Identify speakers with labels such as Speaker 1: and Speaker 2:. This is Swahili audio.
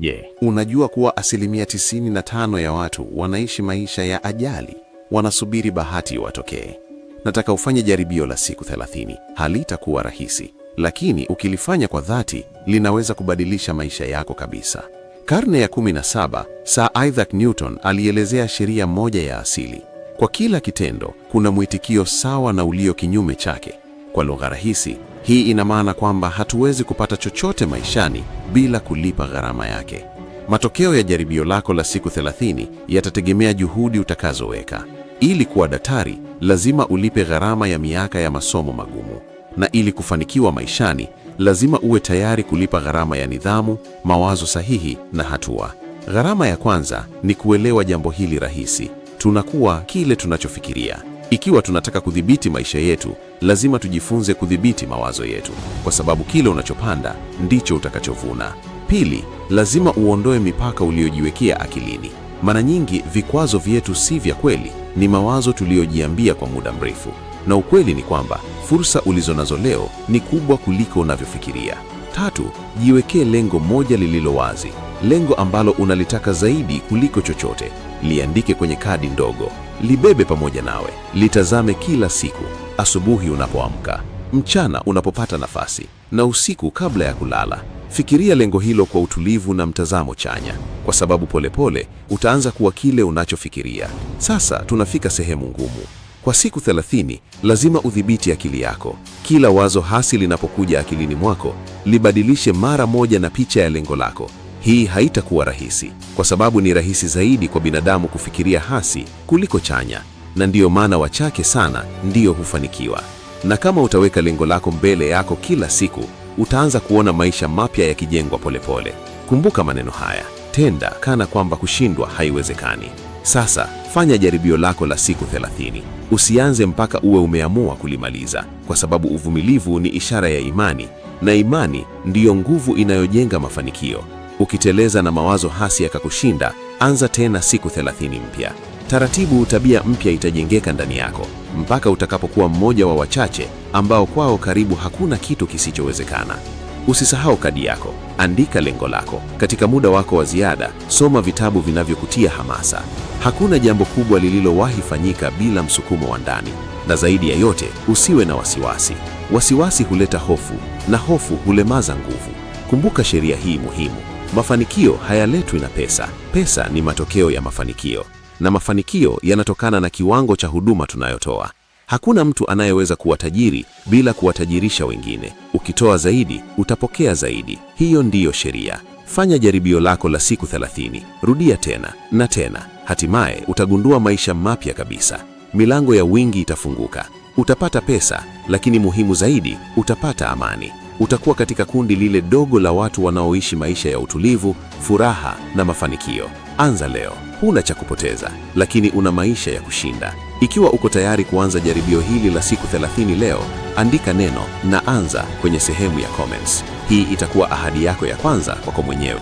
Speaker 1: Je, unajua kuwa 95% ya watu wanaishi maisha ya ajali, wanasubiri bahati iwatokee? Nataka ufanye jaribio la siku 30. Halitakuwa rahisi, lakini ukilifanya kwa dhati, linaweza kubadilisha maisha yako kabisa. Karne ya 17, Sir Isaac Newton alielezea sheria moja ya asili: kwa kila kitendo kuna mwitikio sawa na ulio kinyume chake. Kwa lugha rahisi, hii ina maana kwamba hatuwezi kupata chochote maishani bila kulipa gharama yake. Matokeo ya jaribio lako la siku 30 yatategemea juhudi utakazoweka. Ili kuwa daktari, lazima ulipe gharama ya miaka ya masomo magumu. Na ili kufanikiwa maishani, lazima uwe tayari kulipa gharama ya nidhamu, mawazo sahihi na hatua. Gharama ya kwanza ni kuelewa jambo hili rahisi: tunakuwa kile tunachofikiria. Ikiwa tunataka kudhibiti maisha yetu, lazima tujifunze kudhibiti mawazo yetu, kwa sababu kile unachopanda ndicho utakachovuna. Pili, lazima uondoe mipaka uliojiwekea akilini. Mara nyingi vikwazo vyetu si vya kweli, ni mawazo tuliyojiambia kwa muda mrefu. Na ukweli ni kwamba fursa ulizonazo leo ni kubwa kuliko unavyofikiria. Tatu, jiwekee lengo moja lililo wazi, lengo ambalo unalitaka zaidi kuliko chochote. Liandike kwenye kadi ndogo, libebe pamoja nawe, litazame kila siku: asubuhi unapoamka, mchana unapopata nafasi, na usiku kabla ya kulala. Fikiria lengo hilo kwa utulivu na mtazamo chanya, kwa sababu polepole utaanza kuwa kile unachofikiria. Sasa tunafika sehemu ngumu. Kwa siku 30 lazima udhibiti akili yako. Kila wazo hasi linapokuja akilini mwako, libadilishe mara moja na picha ya lengo lako. Hii haitakuwa rahisi, kwa sababu ni rahisi zaidi kwa binadamu kufikiria hasi kuliko chanya, na ndiyo maana wachache sana ndiyo hufanikiwa. Na kama utaweka lengo lako mbele yako kila siku, utaanza kuona maisha mapya yakijengwa polepole. Kumbuka maneno haya: tenda kana kwamba kushindwa haiwezekani. Sasa fanya jaribio lako la siku 30. Usianze mpaka uwe umeamua kulimaliza, kwa sababu uvumilivu ni ishara ya imani, na imani ndiyo nguvu inayojenga mafanikio. Ukiteleza na mawazo hasi yakakushinda, anza tena siku 30 mpya. Taratibu tabia mpya itajengeka ndani yako, mpaka utakapokuwa mmoja wa wachache ambao kwao karibu hakuna kitu kisichowezekana. Usisahau kadi yako, andika lengo lako. Katika muda wako wa ziada, soma vitabu vinavyokutia hamasa. Hakuna jambo kubwa lililowahi fanyika bila msukumo wa ndani. Na zaidi ya yote, usiwe na wasiwasi. Wasiwasi huleta hofu, na hofu hulemaza nguvu. Kumbuka sheria hii muhimu: mafanikio hayaletwi na pesa. Pesa ni matokeo ya mafanikio, na mafanikio yanatokana na kiwango cha huduma tunayotoa. Hakuna mtu anayeweza kuwa tajiri bila kuwatajirisha wengine. Ukitoa zaidi, utapokea zaidi. Hiyo ndiyo sheria. Fanya jaribio lako la siku 30. Rudia tena na tena. Hatimaye utagundua maisha mapya kabisa. Milango ya wingi itafunguka. Utapata pesa, lakini muhimu zaidi, utapata amani. Utakuwa katika kundi lile dogo la watu wanaoishi maisha ya utulivu, furaha na mafanikio. Anza leo. Huna cha kupoteza, lakini una maisha ya kushinda. Ikiwa uko tayari kuanza jaribio hili la siku 30 leo, andika neno "naanza" kwenye sehemu ya comments. Hii itakuwa ahadi yako ya kwanza kwako mwenyewe.